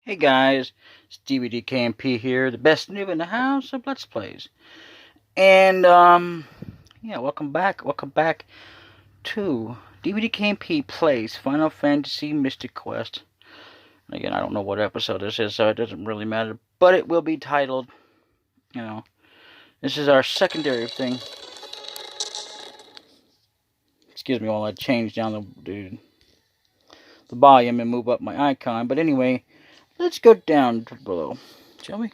Hey guys, it's DbdKmp here, the best noob in the house of Let's Plays. And, yeah, welcome back to DbdKmp Plays Final Fantasy Mystic Quest. And again, I don't know what episode this is, so it doesn't really matter, but it will be titled, this is our secondary thing. Excuse me while I change down the volume and move up my icon, but anyway, let's go down to below, shall we?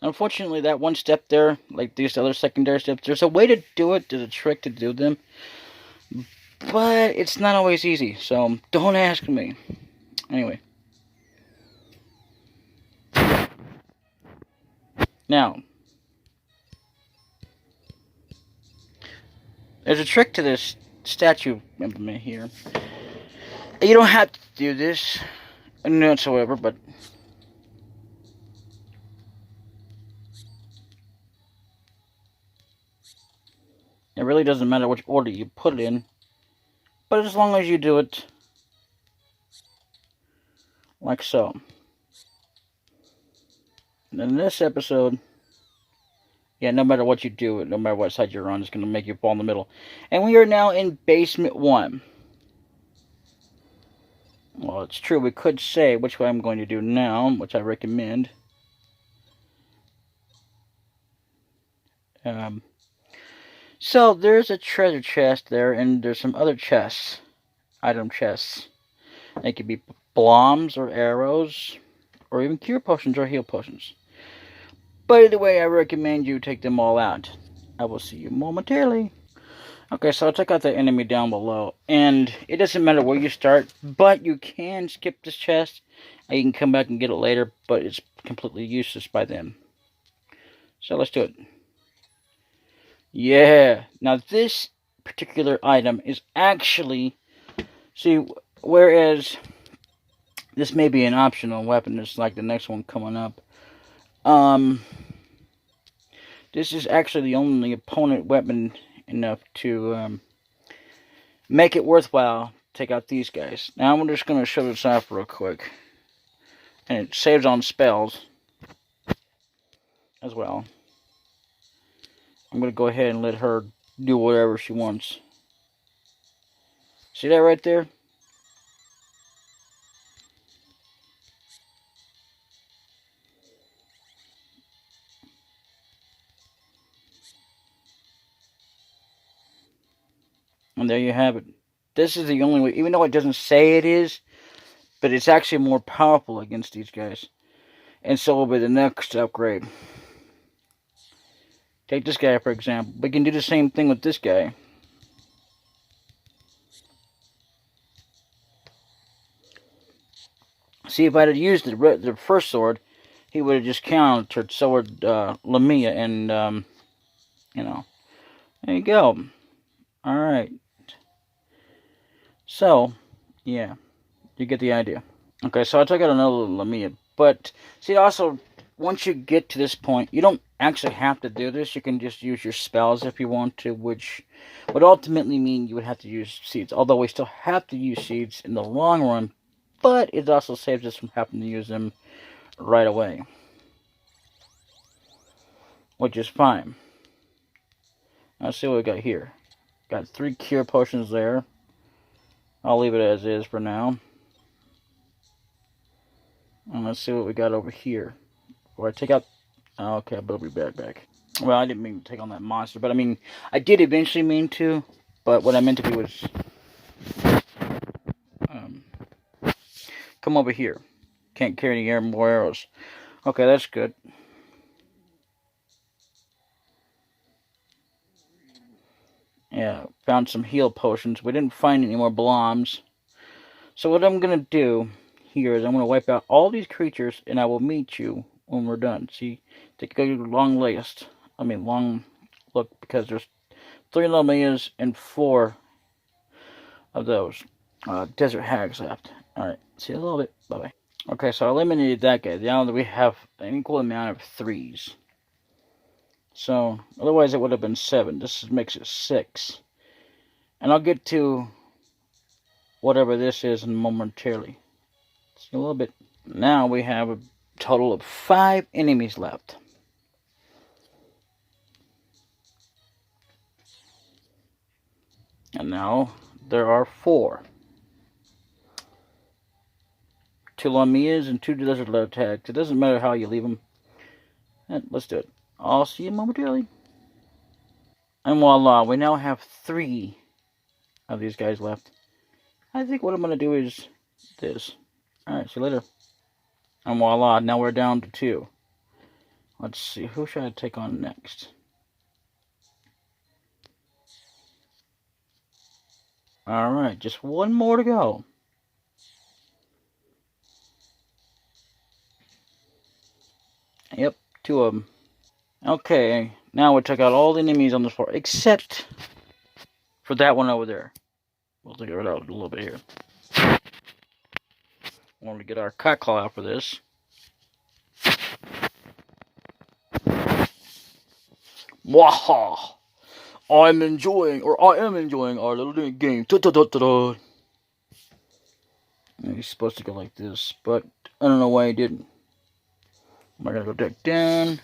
Unfortunately, that one step there, like these other secondary steps, there's a way to do it, there's a trick to do them, but it's not always easy, so don't ask me. Anyway. Now, there's a trick to this statue implement here. You don't have to do this whatsoever, but it really doesn't matter which order you put it in. But as long as you do it like so. And in this episode, yeah, no matter what you do, no matter what side you're on, it's going to make you fall in the middle. And we are now in Basement 1. Well, it's true, we could say which way I'm going to do now, which I recommend. So, there's a treasure chest there, and there's some other chests. Item chests. They could be bombs or arrows, or even cure potions or heal potions. But either way, I recommend you take them all out. I will see you momentarily. Okay, so I took out the enemy down below, and it doesn't matter where you start, but you can skip this chest, and you can come back and get it later, but it's completely useless by then. So let's do it. Yeah, now this particular item is actually, see, whereas this may be an optional weapon, it's like the next one coming up, this is actually the only opponent weapon enough to make it worthwhile. Take out these guys. Now I'm just going to show this off real quick. And it saves on spells as well. I'm going to go ahead and let her do whatever she wants. See that right there? And there you have it. This is the only way, even though it doesn't say it is, but it's actually more powerful against these guys. And so will be the next upgrade. Take this guy, for example. We can do the same thing with this guy. See, if I had used the first sword, he would have just countered sword Lamia, and, there you go. Alright. So, yeah, you get the idea. Okay, so I took out another Lamia, but, see, also, once you get to this point, you don't actually have to do this. You can just use your spells if you want to, which would ultimately mean you would have to use seeds, although we still have to use seeds in the long run, but it also saves us from having to use them right away, which is fine. Let's see what we got here. Got 3 cure potions there. I'll leave it as is for now. And let's see what we got over here. Before I take out... Oh, okay, but I'll be back. Well, I didn't mean to take on that monster, but I mean, I did eventually mean to, but what I meant to do was... come over here. Can't carry any more arrows. Okay, that's good. Yeah, found some heal potions. We didn't find any more bombs. So what I'm going to do here is I'm going to wipe out all these creatures, and I will meet you when we're done. See, take a long list. I mean, long look, because there's 3 Lamias and 4 of those desert hags left. Alright, see you in a little bit. Bye-bye. Okay, so I eliminated that guy. Now that we have an equal amount of 3s. So, otherwise it would have been 7. This makes it 6. And I'll get to whatever this is momentarily. See a little bit. Now we have a total of 5 enemies left. And now there are 4. 2 Lamias and 2 desert low tags. It doesn't matter how you leave them. And let's do it. I'll see you momentarily. And voila, we now have 3 of these guys left. I think what I'm going to do is this. Alright, see you later. And voila, now we're down to 2. Let's see, who should I take on next? Alright, just 1 more to go. Yep, 2 of them. Okay, now we took out all the enemies on this floor, except for that one over there. We'll take it out a little bit here. We want to get our cat claw out for this. Waha! I am enjoying our little game. Da, da, da, da, da. He's supposed to go like this, but I don't know why he didn't. I'm gonna go back down.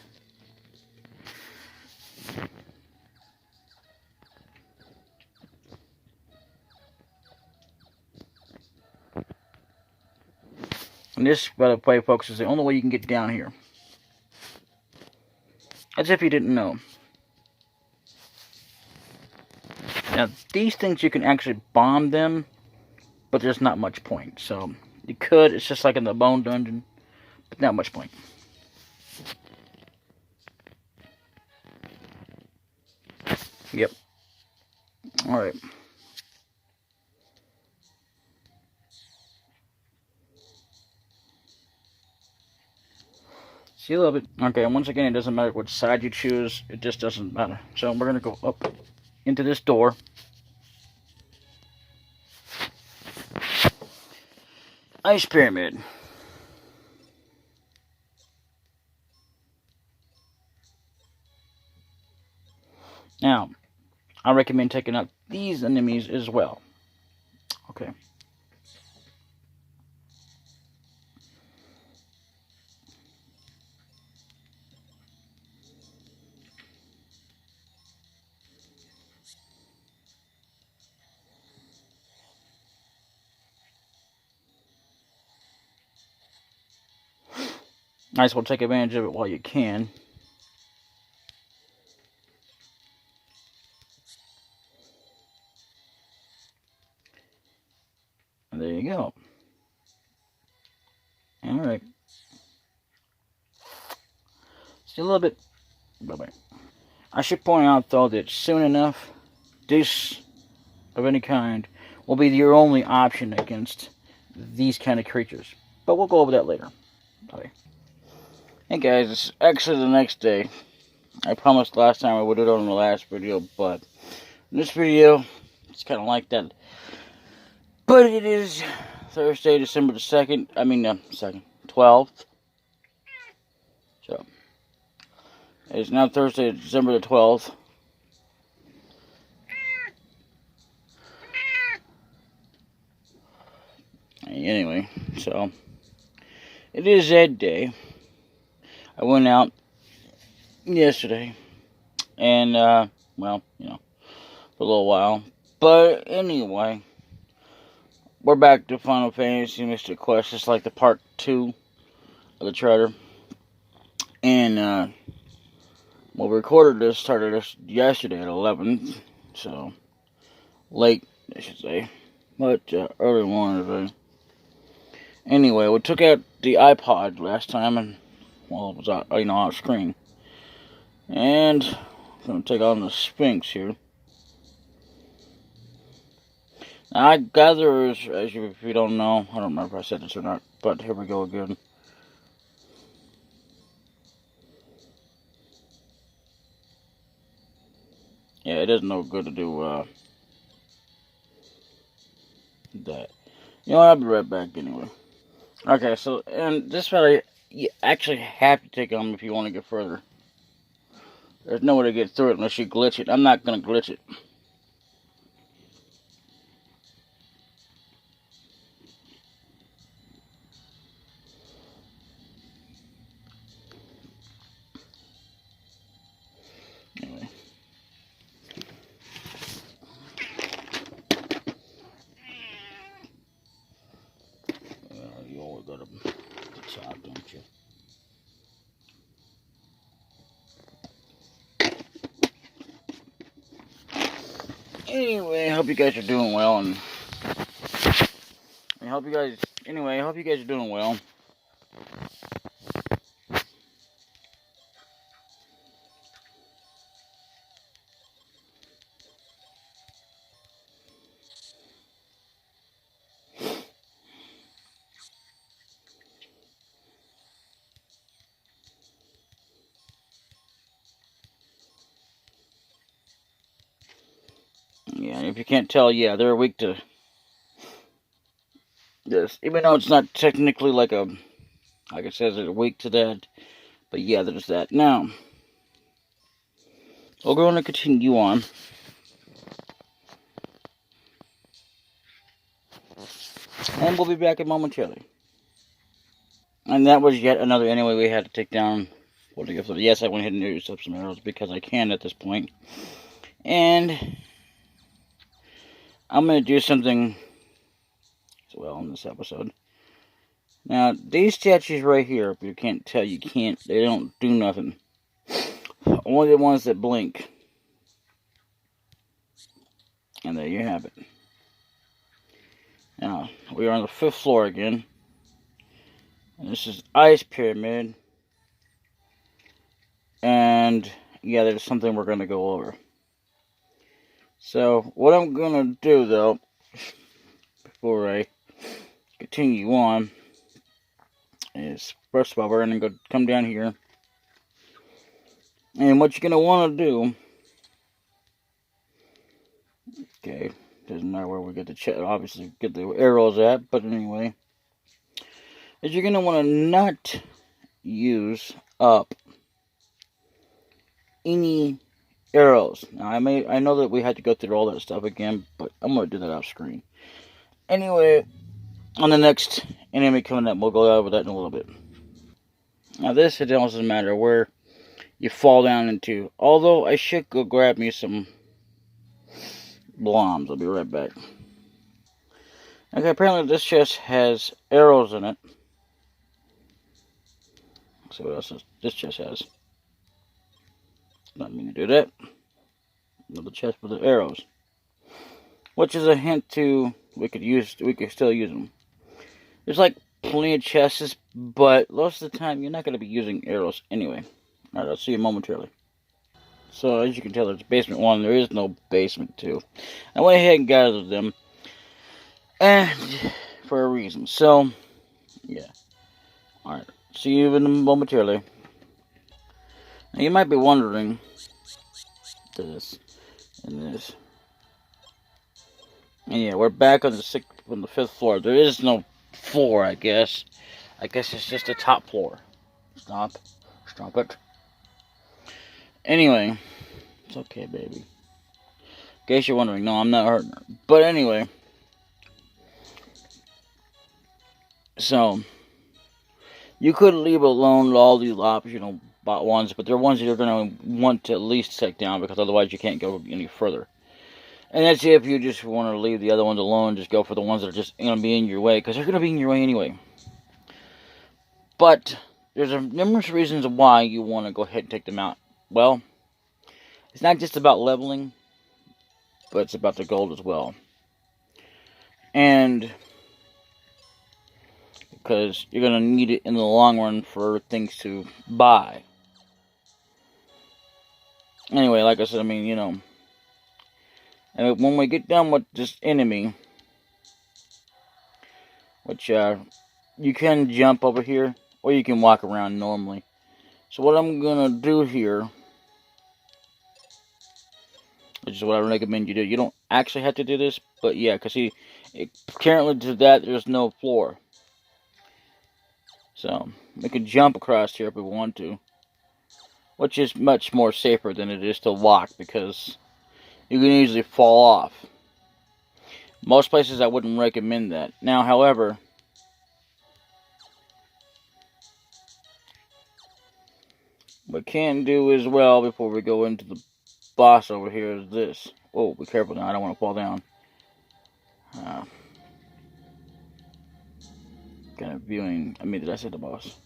And this, by the way, folks, is the only way you can get down here. As if you didn't know. Now, these things you can actually bomb them, but there's not much point. So, you could, it's just like in the bone dungeon, but not much point. Yep. Alright. See a little bit. Okay, and once again, it doesn't matter which side you choose. It just doesn't matter. So, we're going to go up into this door. Ice Pyramid. Now, I recommend taking out these enemies as well. Okay. Nice, well, take advantage of it while you can. And there you go. Alright. See a little bit. Bye-bye. I should point out, though, that soon enough, this of any kind will be your only option against these kind of creatures. But we'll go over that later. Bye. Hey guys, it's actually the next day. I promised last time I would do it on the last video, but in this video, it's kind of like that. But it is Thursday, December the 2nd. 12th. So, it's now Thursday, December the 12th. Anyway, so, it is that day. I went out yesterday, and, well, you know, for a little while. But anyway, we're back to Final Fantasy Mystic Quest. It's like the part 2 of the trailer. And, well, we recorded this, started this yesterday at 11. So, late, I should say. But, early morning today. Anyway, we took out the iPod last time, and, well, it was out, off screen. And, I'm going to take on the Sphinx here. Now, I gather, if you don't know, I don't remember if I said this or not, but here we go again. Yeah, it isn't no good to do, that. You know what, I'll be right back anyway. Okay, so, and this fella, you actually have to take on him if you want to get further. There's no way to get through it unless you glitch it. I'm not gonna glitch it. Anyway. You always got the top, don't you? Anyway, I hope you guys are doing well, and I hope you guys are doing well. Yeah, if you can't tell, yeah, they're weak to this, even though it's not technically like it says they're weak to that, but yeah, there's that. Now, we're going to continue on. And we'll be back in momentarily. And that was yet another enemy we had to take down. Yes, I went ahead and used up some arrows because I can at this point. And I'm going to do something as well in this episode. Now, these statues right here, if you can't tell, they don't do nothing. Only the ones that blink. And there you have it. Now, we are on the 5th floor again. And this is Ice Pyramid. And, yeah, there's something we're going to go over. So, what I'm going to do, though, before I continue on, is, first of all, we're going to come down here. And what you're going to want to do, okay, doesn't matter where we get obviously get the arrows at, but anyway, is you're going to want to not use up any arrows. Now, I know that we had to go through all that stuff again, but I'm going to do that off screen. Anyway, on the next enemy coming up, we'll go over that in a little bit. Now, it doesn't matter where you fall down into. Although, I should go grab me some bombs. I'll be right back. Okay, apparently this chest has arrows in it. Let's see what else this chest has. Not mean to do that. Another chest with the arrows. Which is a hint to we could still use them. There's like plenty of chests, but most of the time you're not going to be using arrows anyway. Alright, I'll see you momentarily. So as you can tell, there's basement 1. There is no basement 2. I went ahead and gathered them, and for a reason. So yeah. Alright, see you momentarily. Now you might be wondering this and this. And yeah, we're back on the 5th floor. There is no floor, I guess. I guess it's just the top floor. Stop it. Anyway, it's okay, baby. In case you're wondering, no, I'm not hurting her. But anyway, so you could leave alone all these optional ones, but they're ones that you're going to want to at least take down, because otherwise you can't go any further. And that's if you just want to leave the other ones alone, just go for the ones that are just going to be in your way, because they're going to be in your way anyway. But there's numerous reasons why you want to go ahead and take them out. Well, it's not just about leveling, but it's about the gold as well. And because you're going to need it in the long run for things to buy. Anyway, like I said, and when we get done with this enemy, which you can jump over here, or you can walk around normally. So what I'm going to do here, which is what I recommend you do. You don't actually have to do this, but yeah, because currently to that, there's no floor. So, we can jump across here if we want to. which is much more safer than it is to walk because you can easily fall off. Most places I wouldn't recommend that. Now, however, what we can do as well before we go into the boss over here is this. Whoa, be careful now, I don't want to fall down. Kind of viewing, did I say the boss?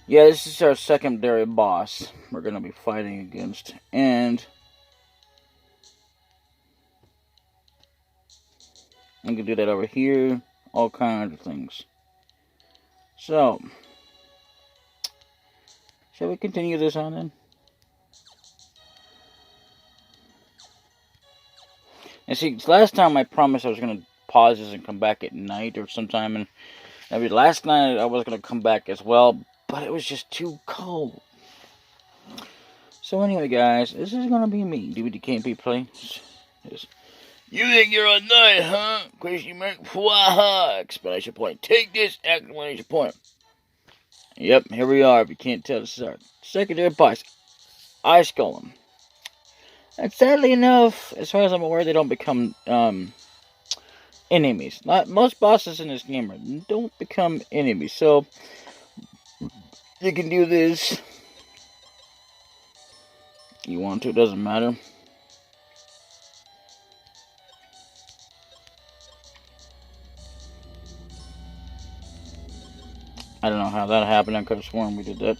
Yeah, this is our secondary boss we're going to be fighting against. And I can do that over here. All kinds of things. So, shall we continue this on then? And see, last time I promised I was going to pause this and come back at night or sometime. And last night I was going to come back as well. But it was just too cold. So anyway, guys, this is going to be me, DbdKmp playing. You think you're a nut, huh? Because you make exclamation point. Take this, exclamation point. Yep, here we are. If you can't tell, this is our secondary boss, Ice Golem. And sadly enough, as far as I'm aware, they don't become enemies. Not most bosses in this game don't become enemies. So you can do this. You want to, it doesn't matter. I don't know how that happened. I could have sworn we did that.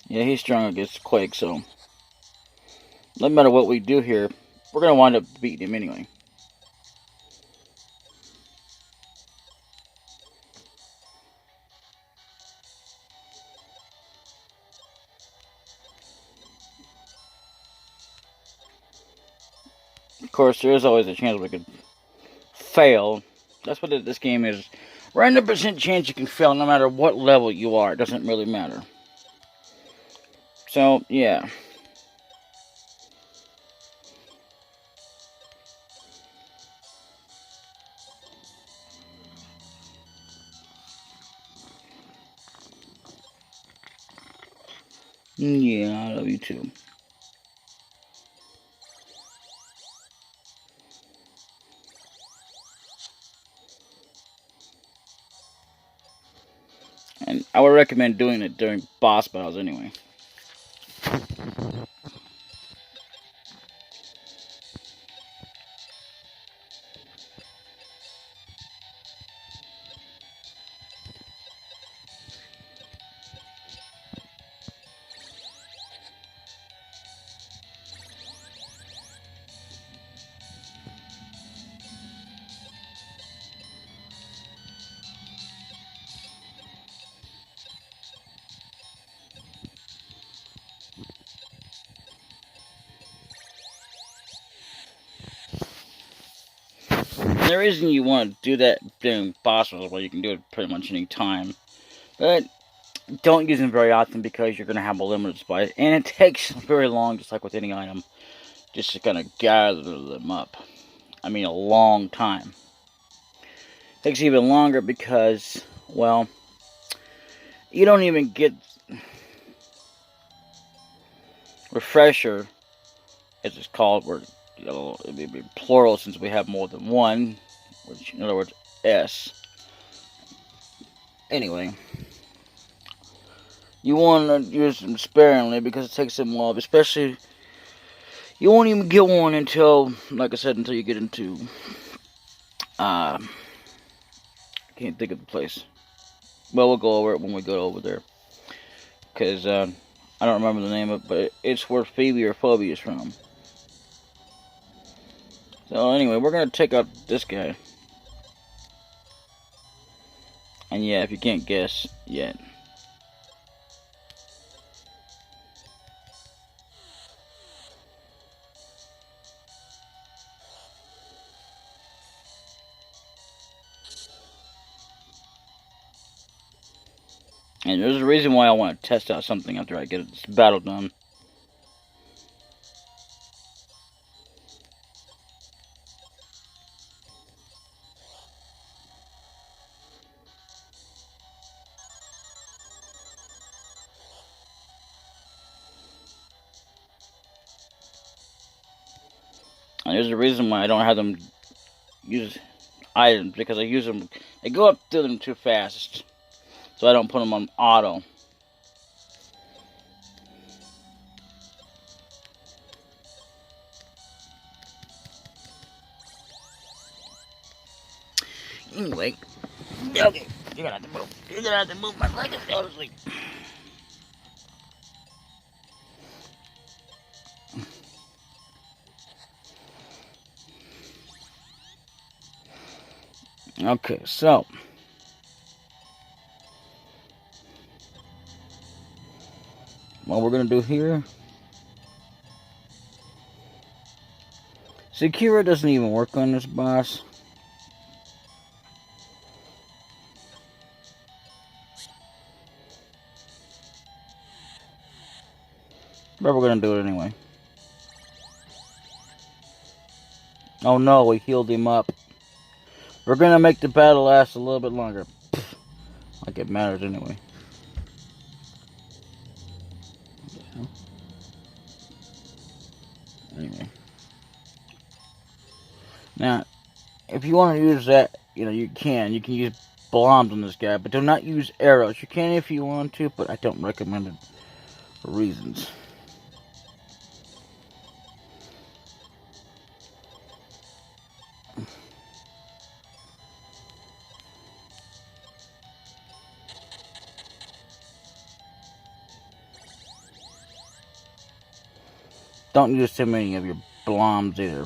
Yeah, he's strong against Quake, so no matter what we do here, we're going to wind up beating him anyway. Of course, there is always a chance we could fail. That's what this game is. Random percent chance you can fail no matter what level you are. It doesn't really matter. So, yeah. Yeah, I love you too. And I would recommend doing it during boss battles anyway. And the reason you want to do that during boss battles, well, you can do it pretty much any time. But don't use them very often because you're going to have a limited supply. And it takes very long, just like with any item, just to kind of gather them up. A long time. It takes even longer because, well, you don't even get refresher, as it's called, where it'd be plural since we have more than one, which in other words, S. Anyway, you want to use them sparingly because it takes them a while, especially you won't even get one until, like I said, until you get into, I can't think of the place. Well, we'll go over it when we go over there, because I don't remember the name of it, but it's where Phoebe or Phobia is from. So anyway, we're going to take out this guy. And yeah, if you can't guess yet. And there's a reason why I want to test out something after I get this battle done. And there's a reason why I don't have them use items, because I use them, I go up through them too fast, so I don't put them on auto. Anyway, okay, you're gonna have to move. You're gonna have to move my leg and go to sleep. Okay, so what we're gonna do here, Secura doesn't even work on this boss. But we're gonna do it anyway. Oh no, we healed him up. We're gonna make the battle last a little bit longer. Like it matters anyway. Anyway. Now, if you want to use that, you can. You can use bombs on this guy, but do not use arrows. You can if you want to, but I don't recommend it for reasons. Don't use too many of your bombs either.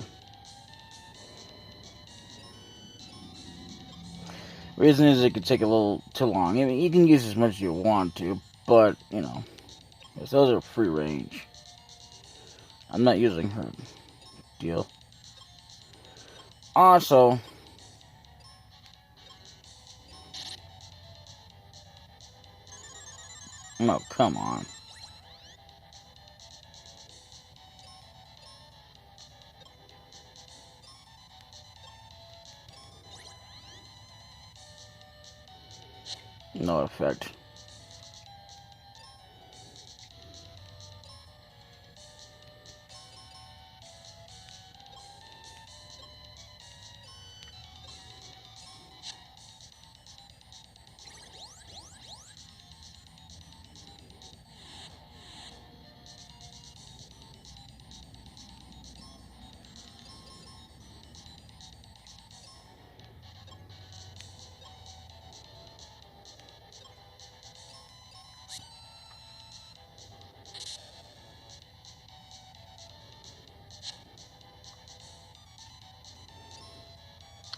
Reason is it could take a little too long. I mean, you can use as much as you want to, but, those are free range. I'm not using her deal. Also, no, come on. No effect.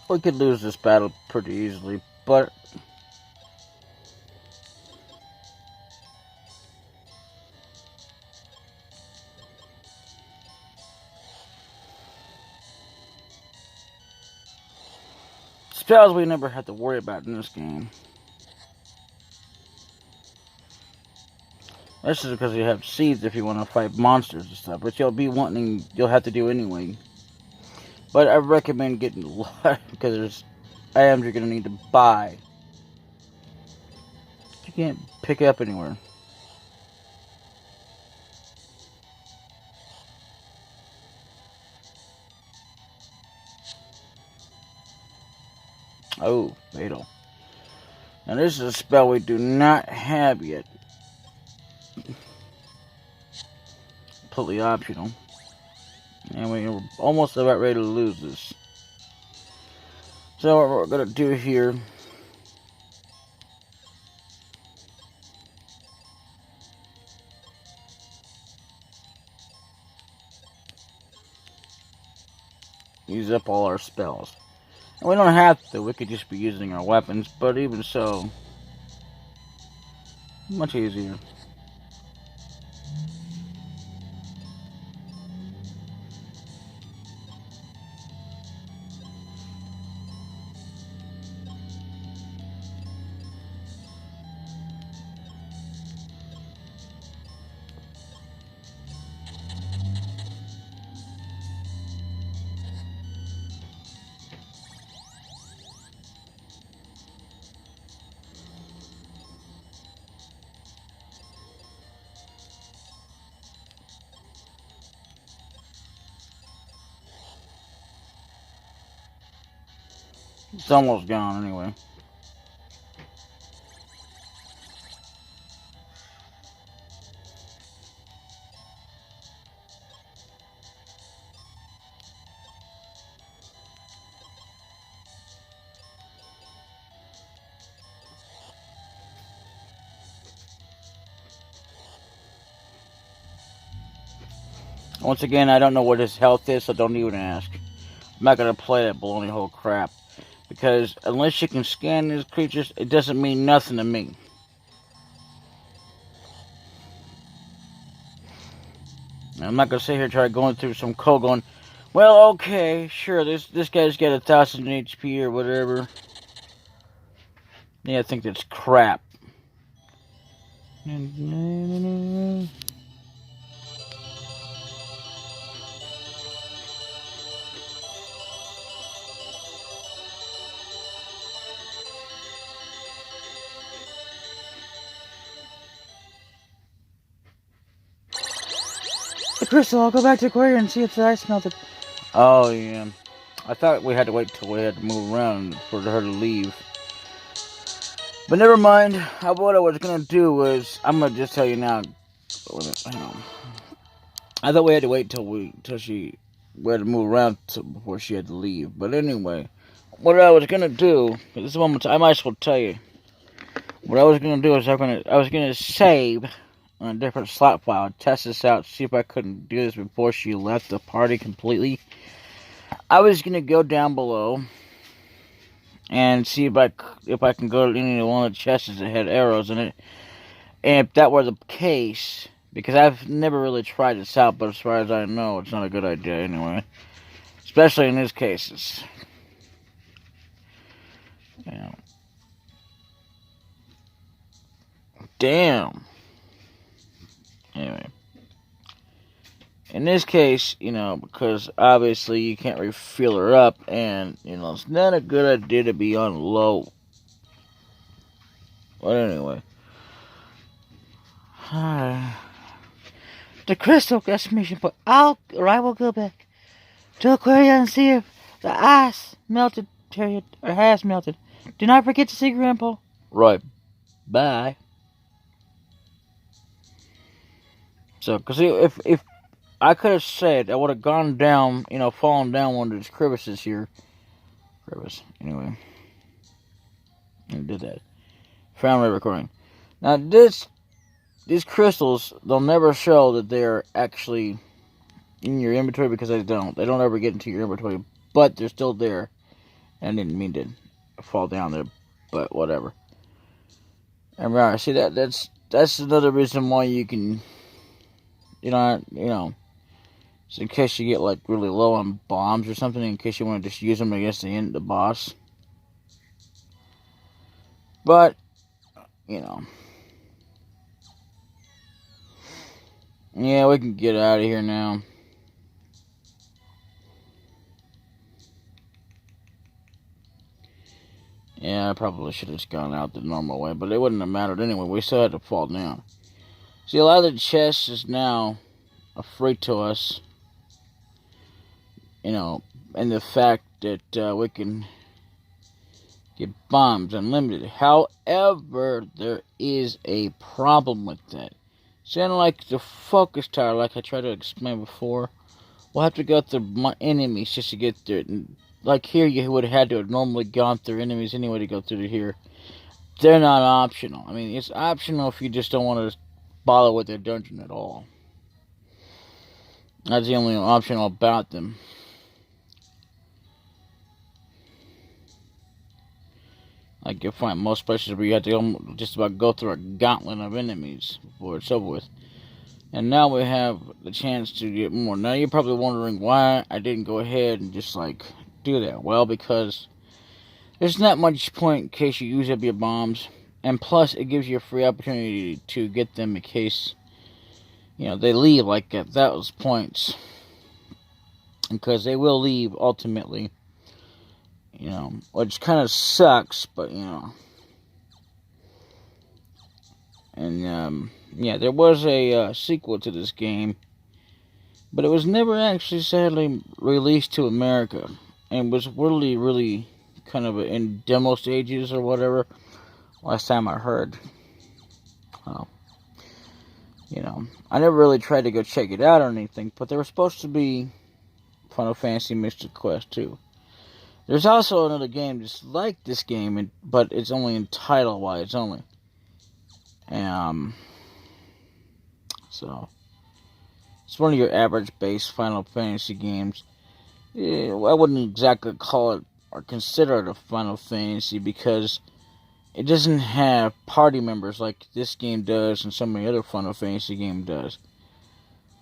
We could lose this battle pretty easily, but spells we never have to worry about in this game. This is because you have seeds if you want to fight monsters and stuff, which you'll have to do anyway. But I recommend getting a lot, because there's items you're going to need to buy. You can't pick up anywhere. Oh, fatal. Now this is a spell we do not have yet. Completely optional. And we're almost about ready to lose this. So what we're going to do here, use up all our spells. And we don't have to, we could just be using our weapons, but even so, much easier. It's almost gone anyway. Once again, I don't know what his health is, so don't even ask. I'm not gonna play that baloney hole crap. Because unless you can scan these creatures, it doesn't mean nothing to me. I'm not gonna sit here and try going through some code going, well, okay, sure, this guy's got 1,000 HP or whatever. Yeah, I think that's crap. The crystal, I'll go back to Aquarium and see if the ice melted. Oh, yeah. I thought we had to wait till we had to move around for her to leave. But never mind. What I was going to do was, I'm going to just tell you now. I thought we had to wait till we had to move around before she had to leave. But anyway, what I was going to do, at this moment, I might as well tell you. What I was going to do is I was going to save on a different slot file, test this out, see if I couldn't do this before she left the party completely. I was going to go down below and see if I can go to any one of the chests that had arrows in it. And if that were the case, because I've never really tried this out, but as far as I know, it's not a good idea anyway. Especially in these cases. Yeah. Damn. Anyway. In this case, because obviously you can't refill her up, and, it's not a good idea to be on low. But anyway. The crystal estimation point. I will go back to Aquaria and see if the ice melted, period, or has melted. Do not forget to see Grandpa. Right. Bye. So, because if I could have said I would have gone down, fallen down one of these crevices here. Anyway. I did that. Found my recording. Now, these crystals, they'll never show that they're actually in your inventory because they don't. They don't ever get into your inventory, but they're still there. I didn't mean to fall down there, but whatever. And right, see that's another reason why you can, so in case you get like really low on bombs or something, in case you want to just use them against the boss. But yeah, we can get out of here now. Yeah, I probably should have just gone out the normal way, but it wouldn't have mattered anyway. We still had to fall down. See, a lot of the chests is now free to us. And the fact that we can get bombs unlimited. However, there is a problem with that. See, unlike the focus tower, like I tried to explain before, we'll have to go through my enemies just to get there. And like here, you would have had to have normally gone through enemies anyway to go through to here. They're not optional. I mean, it's optional if you just don't want to bother with their dungeon at all. That's the only optional about them. Like you'll find most places where you have to just about go through a gauntlet of enemies before it's over with. And now we have the chance to get more. Now you're probably wondering why I didn't go ahead and just do that. Well, because there's not much point in case you use up your bombs. And plus it gives you a free opportunity to get them in case, they leave like at those points. Because they will leave ultimately. Which kind of sucks, but, And, yeah, there was a sequel to this game, but it was never actually, sadly, released to America, and was really, really kind of in demo stages or whatever. Last time I heard. You know, I never really tried to go check it out or anything, but there was supposed to be Final Fantasy Mystic Quest 2. There's also another game just like this game, but it's only in title-wise only. So, it's one of your average base Final Fantasy games. I wouldn't exactly call it or consider it a Final Fantasy because it doesn't have party members like this game does and so many other Final Fantasy game does.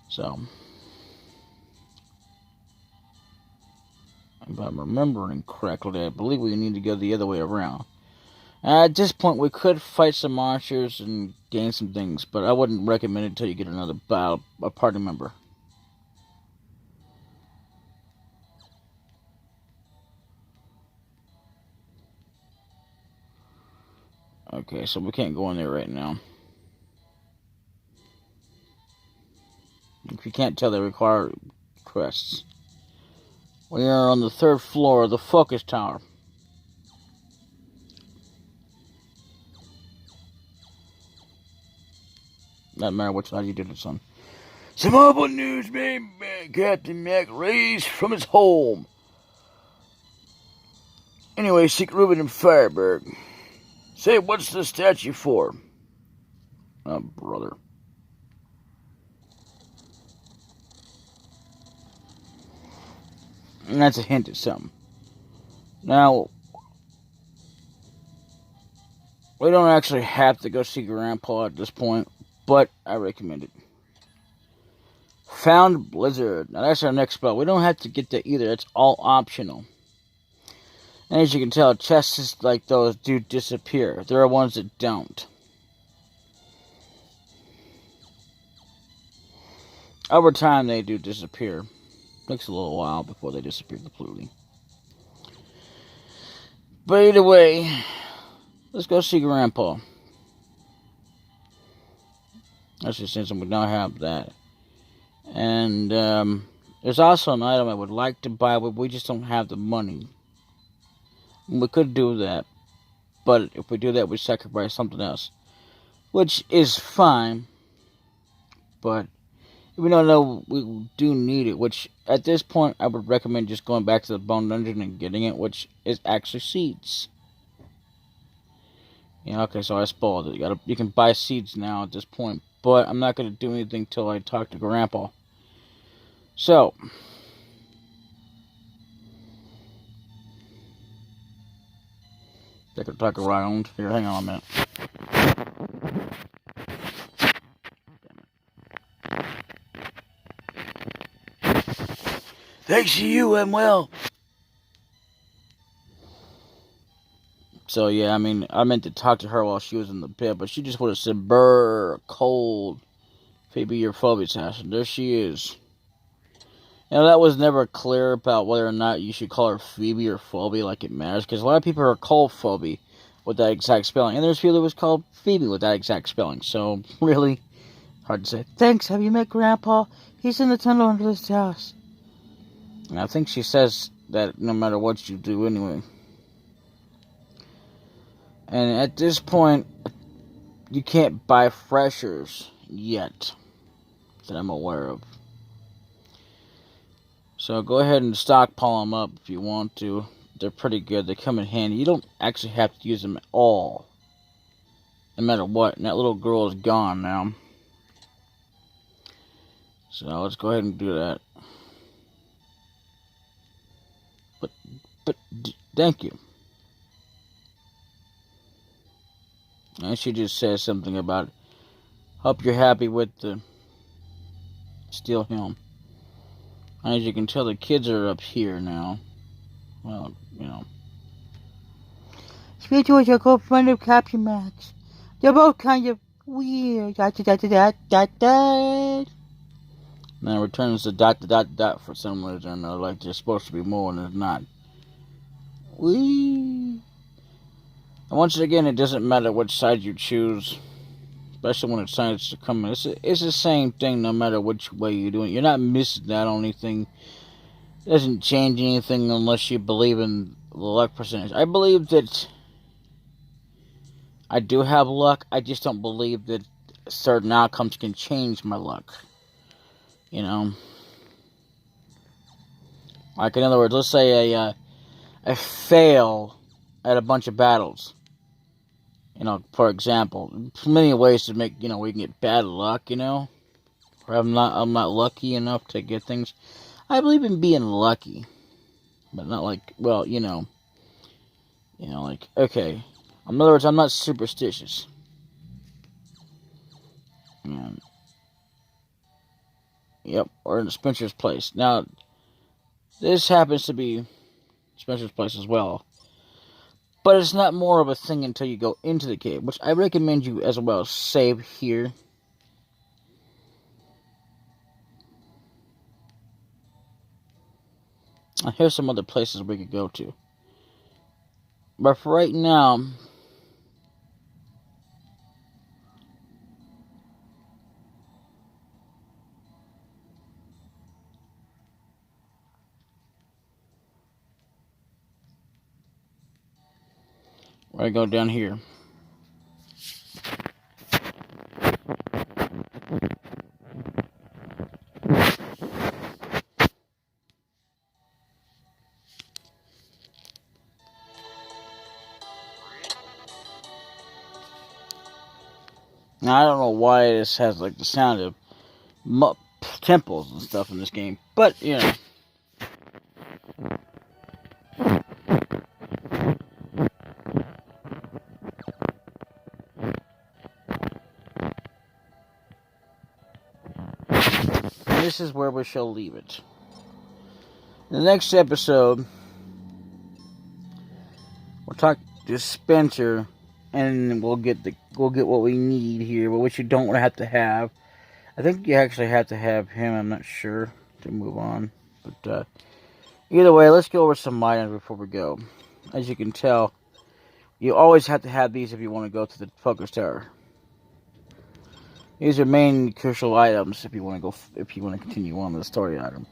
So, if I'm remembering correctly, I believe we need to go the other way around. At this point, we could fight some monsters and gain some things, but I wouldn't recommend it until you get another a party member. Okay, so we can't go in there right now. If you can't tell, they require quests. We are on the 3rd floor of the Focus Tower. Doesn't matter which side you did it on. Some mobile news made by Captain Mac raised from his home. Anyway, seek Ruben and Fireberg. Say, what's the statue for? Oh, brother. And that's a hint at something. Now, we don't actually have to go see Grandpa at this point, but I recommend it. Found Blizzard. Now, that's our next spell. We don't have to get that either. It's all optional. And as you can tell, chests like those do disappear. There are ones that don't. Over time, they do disappear. Takes a little while before they disappear completely. But either way, let's go see Grandpa. That's just since we don't have that. And there's also an item I would like to buy, but we just don't have the money. We could do that, but if we do that, we sacrifice something else, which is fine. But we don't know we do need it, which at this point I would recommend just going back to the Bone Dungeon and getting it, which is actually seeds. Yeah, okay, so I spoiled it. You can buy seeds now at this point, but I'm not going to do anything till I talk to Grandpa. So, I could talk around. Here, hang on a minute. Thanks to you, I'm well. So, yeah, I mean, I meant to talk to her while she was in the bed, but she just would have said, "Brr, cold. Phoebe, your Phobe's house." And there she is. You know, that was never clear about whether or not you should call her Phoebe or Phoebe like it matters, because a lot of people are called Phoebe with that exact spelling, and there's people that was called Phoebe with that exact spelling, so really hard to say. Thanks, have you met Grandpa? He's in the tunnel under this house. And I think she says that no matter what you do anyway. And at this point, you can't buy freshers yet, that I'm aware of. So go ahead and stockpile them up if you want to. They're pretty good. They come in handy. You don't actually have to use them at all, no matter what. And that little girl is gone now. So let's go ahead and do that. But thank you. And she just says something about, hope you're happy with the steel helm. As you can tell, the kids are up here now. Well, you know. Speak was a good friend of Captain Max. They're both kind of weird. Now it returns to ... for some reason. Like there's supposed to be more and there's not. Wee. And once again, it doesn't matter which side you choose, especially when it decides to come in. It's the same thing no matter which way you do it. You're not missing out on anything. It doesn't change anything unless you believe in the luck percentage. I believe that I do have luck. I just don't believe that certain outcomes can change my luck. You know? Like, in other words, let's say I fail at a bunch of battles. You know, for example, there's many ways to make, you know, we can get bad luck, you know? Or I'm not lucky enough to get things. I believe in being lucky. But not like, well, you know, like, okay. In other words, I'm not superstitious. Yep, or in Spencer's place. Now, this happens to be Spencer's place as well. But it's not more of a thing until you go into the cave, which I recommend you as well save here. Here's some other places we could go to. But for right now, we're going to go down here. Now, I don't know why this has like the sound of temples and stuff in this game, but you know. This is where we shall leave it. In the next episode, we'll talk to Spencer, and we'll get what we need here, but what you don't have to have. I think you actually have to have him. I'm not sure to move on, but either way, let's go over some items before we go. As you can tell, you always have to have these if you want to go to the focus tower. These are main crucial items if you want to continue on the storyline.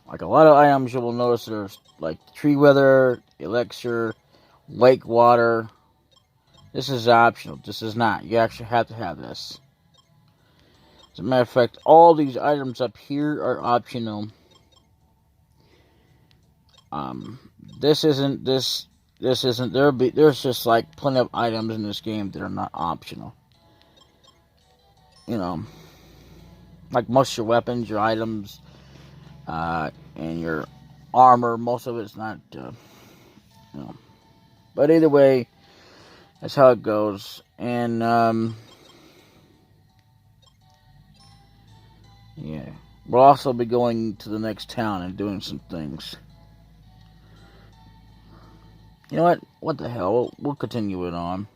Like a lot of items, you will notice there's like tree weather, elixir, lake water. This is optional. This is not. You actually have to have this. As a matter of fact, all these items up here are optional. This isn't. There's just like plenty of items in this game that are not optional. You know, like most of your weapons, your items, and your armor, most of it's not, you know. But either way, that's how it goes. And, yeah. We'll also be going to the next town and doing some things. You know what? What the hell? We'll continue it on.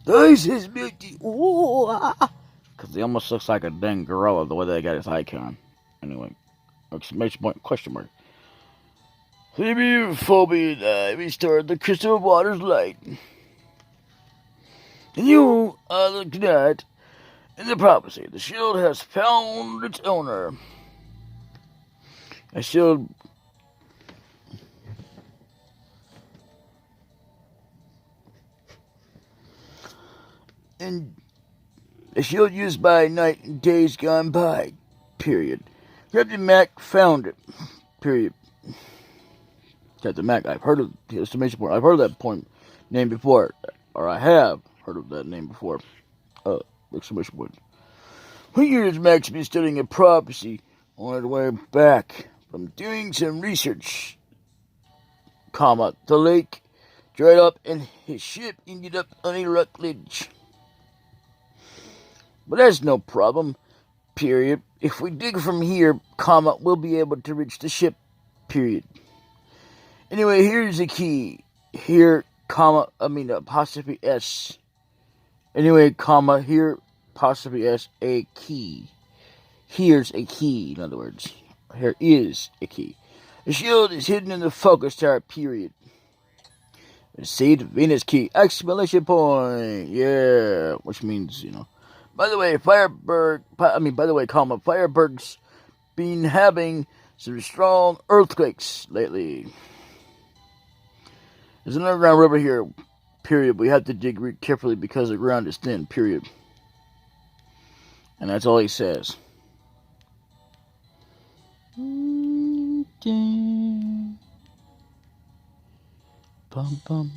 This is beauty. Because he almost looks like a dang gorilla the way they got his icon. Anyway, exclamation point, question mark. Phobia restored the crystal water's light. And you are looking at in the prophecy. The shield has found its owner. A shield. And a shield used by knight in days gone by. Period. Captain Mac found it. Period. Captain Mac, I've heard of the exclamation point. I've heard of that point name before. Or I have heard of that name before. Exclamation point. For years, Mac's been studying a prophecy on his way back from doing some research. The lake dried up and his ship ended up on a rock ledge. But that's no problem, period. If we dig from here, we'll be able to reach the ship, period. Anyway, here's the key. Here, apostrophe S. Anyway, here, apostrophe S, a key. Here's a key, in other words. Here is a key. The shield is hidden in the focus tower, period. See the Venus key, exclamation point. Yeah, which means, you know. By the way, Fireberg's been having some strong earthquakes lately. There's an underground river here, period. We have to dig carefully because the ground is thin, period. And that's all he says. Bum, bum.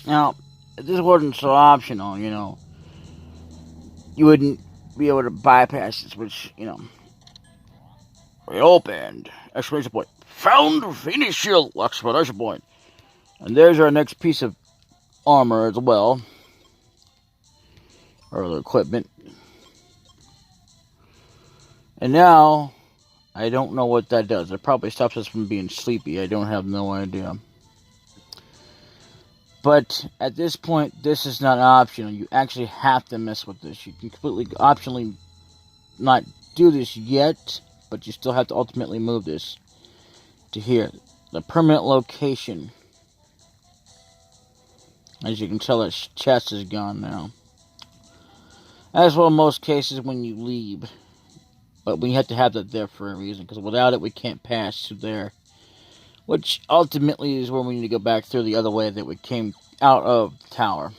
Now, if this wasn't so optional, you wouldn't be able to bypass this, which, reopened! Exclamation point. Found initial! Exclamation point. And there's our next piece of armor as well. Or other equipment. And now, I don't know what that does. It probably stops us from being sleepy. I don't have no idea. But at this point, this is not optional. You actually have to mess with this. You can completely optionally not do this yet, but you still have to ultimately move this to here. The permanent location. As you can tell, its chest is gone now. As well in most cases when you leave. But we have to have that there for a reason, because without it we can't pass through there. Which ultimately is where we need to go back through the other way that we came out of the tower.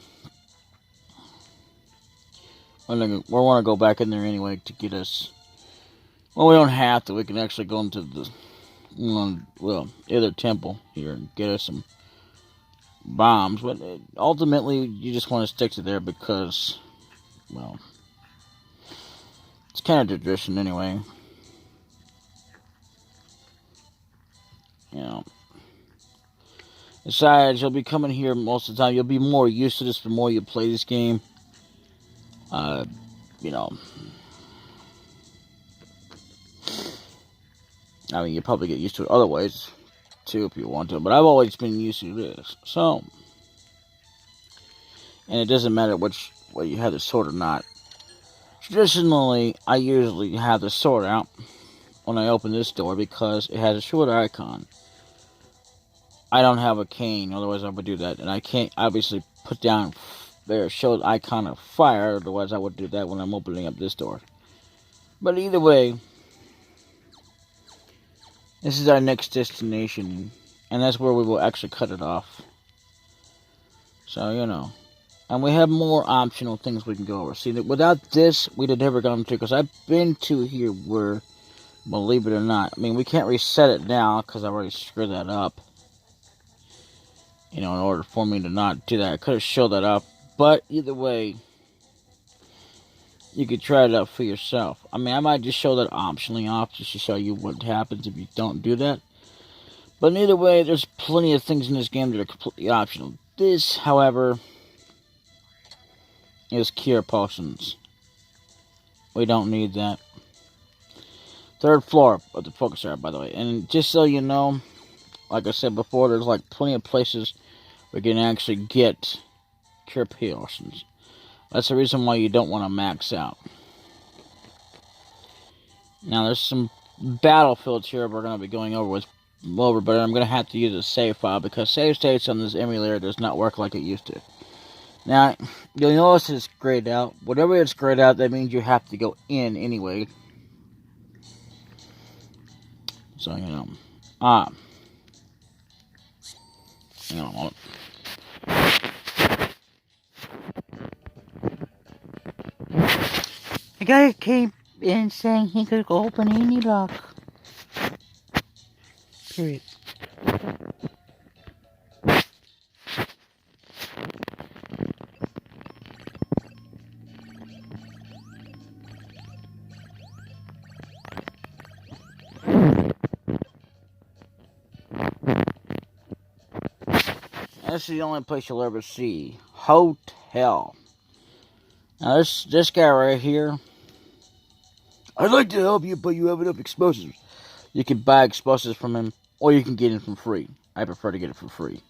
We want to go back in there anyway to get us... Well, we don't have to. We can actually go into the... the other temple here and get us some bombs. But ultimately, you just want to stick to there because... Well... It's kind of tradition anyway. Besides, you'll be coming here most of the time. You'll be more used to this the more you play this game. I mean, you probably get used to it other ways, too, if you want to. But I've always been used to this. So, and it doesn't matter whether you have the sword or not. Traditionally, I usually have the sword out when I open this door because it has a sword icon. I don't have a cane, otherwise I would do that. And I can't obviously put down there, show the icon of fire, otherwise I would do that when I'm opening up this door. But either way, this is our next destination, and that's where we will actually cut it off. So, and we have more optional things we can go over. See, without this, we'd have never gone to, because I've been to here where, believe it or not, I mean, we can't reset it now, because I already screwed that up. In order for me to not do that, I could have showed that up. But either way, you could try it out for yourself. I mean, I might just show that optionally off just to show you what happens if you don't do that. But either way, there's plenty of things in this game that are completely optional. This, however, is cure potions. We don't need that. Third floor of the focus area, by the way. And just so you know, like I said before, there's like plenty of places we can actually get cure potions. That's the reason why you don't want to max out. Now, there's some battlefields here we're going to be going over with over, but I'm going to have to use a save file because save states on this emulator does not work like it used to. Now, you'll notice it's grayed out. Whatever it's grayed out, that means you have to go in anyway. So, hang on a moment. The guy came in saying he could open any lock. Period. That's the only place you'll ever see. Hotel. Now, this guy right here. I'd like to help you, but you have enough explosives. You can buy explosives from him, or you can get it for free. I prefer to get it for free.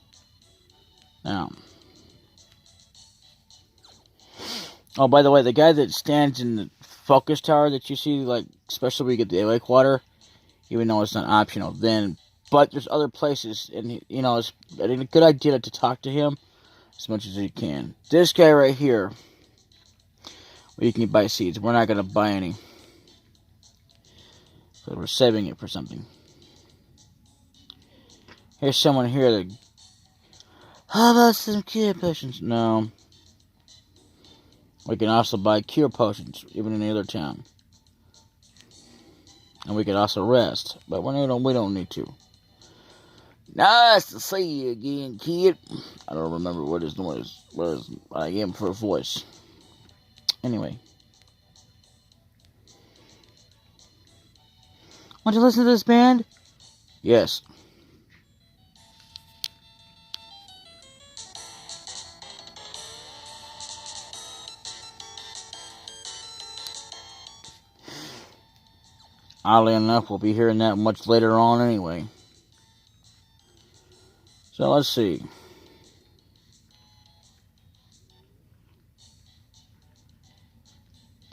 Now. Oh, by the way, the guy that stands in the focus tower that you see, like, especially when you get the lake water, even though it's not optional, then, but there's other places, and, you know, it's a good idea to talk to him as much as you can. This guy right here, where you can buy seeds, we're not going to buy any. So we're saving it for something. Here's someone here that, how about some cure potions? No. We can also buy cure potions, even in the other town. And we can also rest, but we don't need to. Nice to see you again, kid. I don't remember what his noise was. I gave him for a voice. Anyway. Want to listen to this band? Yes. Oddly enough, we'll be hearing that much later on anyway. So let's see.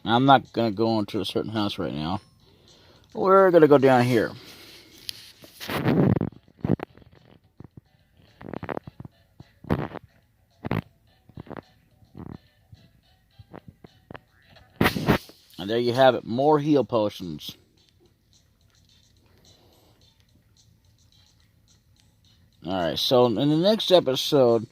I'm not going to go into a certain house right now. We're going to go down here. And there you have it. More heal potions. Alright, so in the next episode,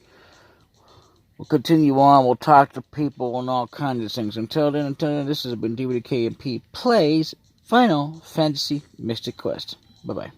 we'll continue on. We'll talk to people and all kinds of things. Until then, this has been DbdKmp Plays Final Fantasy Mystic Quest. Bye-bye.